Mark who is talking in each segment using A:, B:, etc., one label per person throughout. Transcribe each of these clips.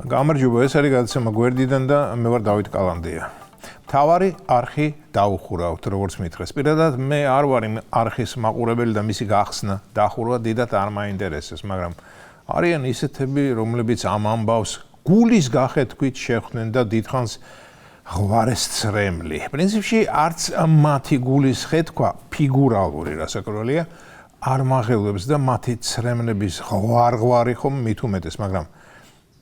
A: გამარჯობა, ეს არის გადაცემა გვერდიდან და მე ვარ დავით კალანდია. თავარი არხი დაუხურავთ, როგორც მითხრეს. პირადად მე არ ვარ იმ არხის მაყურებელი და მისი გახსნა დახურვა დიდად არ მაინტერესებს, მაგრამ არიან ისეთები, რომლებიც ამ ამბავს გულის გახეთქვით შეხვდნენ და დიდხანს ღვარეს ცრემლი. პრინციპში არც მათი გულის ხეთქვა ფიგურალური რასაკვირველია არ მაღელვებს და მათი ცრემლების ღვარ-ღვარი ხომ მით უმეტეს, მაგრამ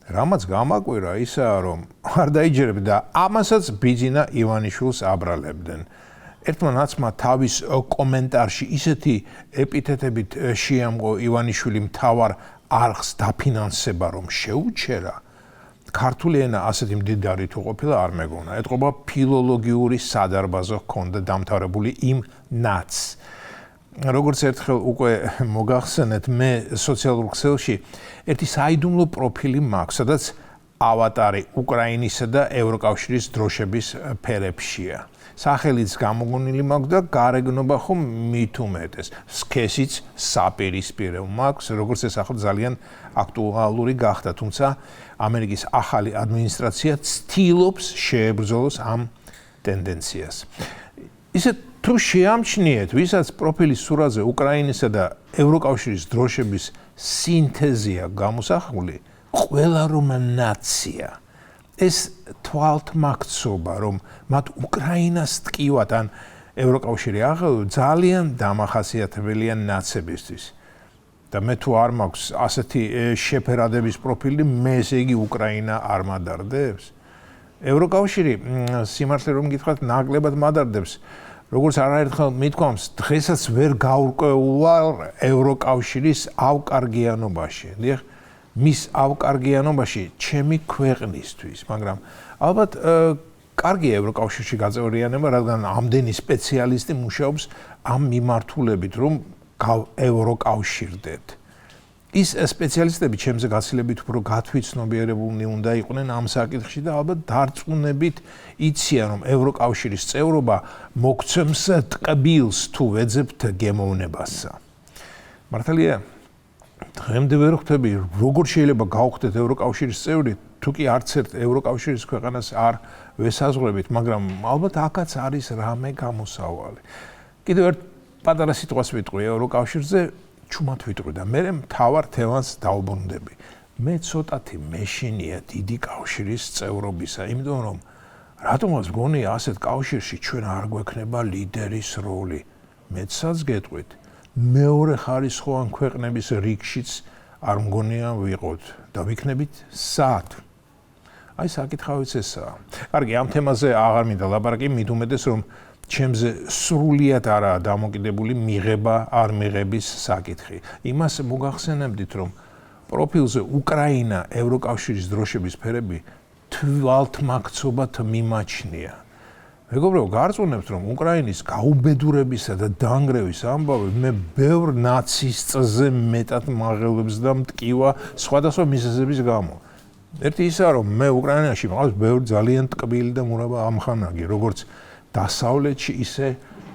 A: რამაც გამაკვირა ისაა, რომ არ დაიჯერებდა ამასაც ბიძინა ივანიშვილს აბრალებდნენ. ერთმა ნაცმა თავის კომენტარში ისეთი ეპითეტებით შეამყო ივანიშვილი მთავარ არხს დაფინანსება, რომ შეუჩერა. ქართული ენა ასეთი მდიდარი თუ ყოფილა არ მეგონა. ეტყობა ფილოლოგიური სადარბაზო ჰქონდა დამთავრებული იმ ნაცს. როგორც ერთხელ უკვე მოგახსენეთ, მე სოციალურ ქსელში ერთი საიდუმლო პროფილი მაქვს, სადაც ავატარი უკრაინისა და ევროკავშირის დროშების ფერებშია. სახელიც გამოგონილი მაქვს და გარეგნობა ხომ მით უმეტეს. სქესიც საპირისპირო მაქვს, როგორც ეს ახლა ძალიან აქტუალური გახდა, თუმცა ამერიკის ახალი ადმინისტრაცია ცდილობს შეებრძოლოს ამ ტენდენციას. ისე თუ შეამჩნიეთ, ვისაც პროფილის სურათზე უკრაინისა და ევროკავშირის დროშების სინთეზია გამოსახული, ყველა რომ ნაცია. ეს თვალთმაქცობა, რომ მათ უკრაინას ტკივათ ან ევროკავშირი აღელვათ, ძალიან დამახასიათებელია ნაცებისთვის. და მე თუ არ მაქვს ასეთი შეფერადების პროფილი, მე ესე იგი უკრაინა არ მადარდებს. ევროკავშირი სიმართლე რომ გითხრათ, ნაკლებად მადარდებს. როგორც არაერთხელ მithქვამს, დღესაც ვერ გავურკვევარ ევროკავშირის ავკარგიანობაში. დიახ, მის ავკარგიანობაში ჩემი ქვეყნისთვის, მაგრამ ალბათ კარგია ევროკავშირში გაწევრიანება, რადგან ამდენი სპეციალისტი მუშაობს ამ მიმართულებით, რომ ევროკავშირდეთ. ის სპეციალისტები ჩემზე გაცილებით უფრო გათვითცნობიერებულნი უნდა იყვნენ ამ საკითხში და ალბათ დარწმუნებით იციან, რომ ევროკავშირის წევრობა მოგცემს ტკბილს თუ ვეძებთ გემოვნებასა. მართალია, დღემდე ვერ ხვდები, როგორ შეიძლება გავხდეთ ევროკავშირის წევრი, თუ კი არც ერთ ევროკავშირის ქვეყანას არ ვესაზღვრებით, მაგრამ ალბათ აქაც არის რამე გამოსავალი. კიდევ ერთ პატარა სიტყვას ვიტყვი ევროკავშირზე, ჩუმად ვიტყვი და მე მთავარ თემას დავუბრუნდები. მე ცოტათი მეშინია დიდი კავშირის წევრობისა, იმიტომ რომ რატომაც გონია ასეთ კავშირში ჩვენ არ გვექნება ლიდერის როლი. მეცაც გეტყვით, მეორე ხარისხოვან ქვეყნების რიგშიც არ მგონია ვიყოთ და ვიქნებით სად. აი საკითხავიც ესაა. კარგი, ამ თემაზე აღარ მინდა ლაპარაკი, მით უმეტეს რომ ჩემზე სრულიად არაა დამოკიდებული მიღება არ მიღების საკითხი. იმას მოგახსენებდით, რომ პროფილზე უკრაინა ევროკავშირის დროშების ფერები თვალთმაქცობად მიმაჩნია. მეგობრებო, გარწმუნებთ, რომ უკრაინის გაუბედურებისა და დანგრევის ამბავი მე ბევრ ნაცისტზე მეტად მაღელვებს და მტკივა სხვადასხვა მიზეზების გამო. ერთი ისაა, რომ მე უკრაინაში მყავს ბევრ ძალიან ტკბილი და მურაბა ამხანაგი, როგორც დასავლეთში, ისე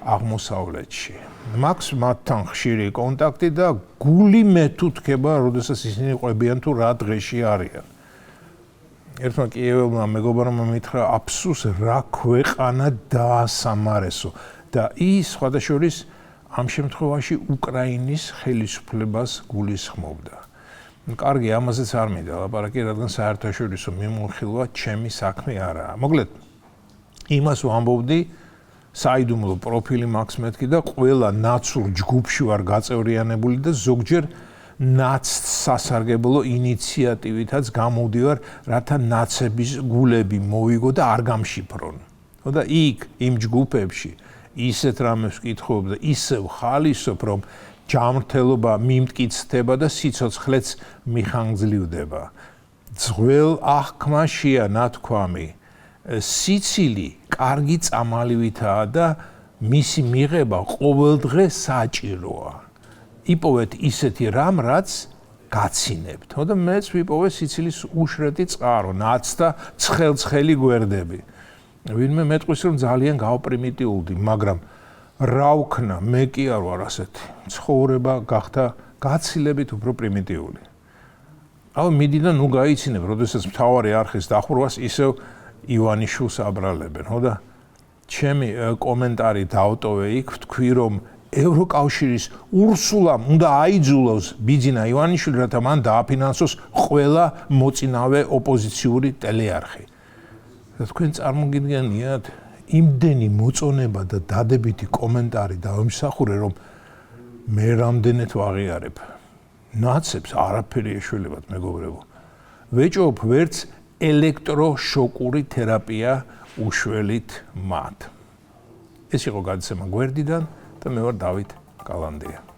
A: აღმოსავლეთში. მაქვს მათთან ხშირი კონტაქტი და გული მე თუ თქება, როდესაც ისინი ყვებიან თუ რა დღეში არიან. ერთმა კიეველმა მეგობარმა მითხრა, აფსუს რა ქვეყანა დაასამარესო და ის სხვადასხვა ამ შემთხვევაში უკრაინის ხელისუფლებას გულისხმობდა. კარგი, ამაზეც არ მინდა ლაპარაკი, რადგან საერთაშორისო მიმოხილვა ჩემი საქმე არაა. მოკლედ, იმას ვამბობდი, საიდუმლო პროფილი მაქვს მეთქი და ყველა ნაცურ ჯგუფში ვარ გაწევრიანებული და ზოგჯერ ნაცს სასარგებლო ინიციატივითაც გამოვდივარ, რათა ნაცების გულები მოვიგო და არ გამშიფრონ. და იქ იმ ჯგუფებში ისეთ რამებს ვკითხულობ და ისევ ხალისობ, რომ ჯანმრთელობა მიმტკიცდება და სიცოცხლეც მიხანგძლივდება. ძღველ აღქმაშია ნათქვამი, სიცილი კარგი წამალივითაა და მისი მიღება ყოველდღე საჭიროა. იპოვეთ ისეთი რამ, რაც გაცინებთ. და მეც ვიპოვე სიცილის უშრეთი წყარო, ნაც და ცხელ-ცხელი გვერდები. ვინმე მეტყვის, რომ ძალიან გავპრიმიტიულდი, მაგრამ რა ვქნა, მე კი არ ვარ ასეთი. ცხოვრება გახდა გაცილებით უფრო პრიმიტიული. აუ მიდი და ნუ გაიცინებ, როდესაც მთავარი არხის დახურვას ისევ ივანიშვილს აბრალებენ, ხო და ჩემი კომენტარი დავტოვე იქ, ვთქვი რომ ევროკავშირის ურსულამ უნდა აიძულოს ბიძინა ივანიშვილი, რათა მან დააფინანსოს ყველა მოწინავე ოპოზიციური ტელეარხი. და თქვენ წარმოგიდგენიათ, იმდენი მოწონება და დადებითი კომენტარი დავიმსახურე, რომ მე რამდენად ვაღიარებ. ნაცებს არაფერი ეშველებათ, მეგობრებო. ვეჭობ ვერც ელექტროშოკური თერაპია უშველით მათ. ეს იყო გადაცემა გვერდიდან და მე ვარ დავით კალანდია.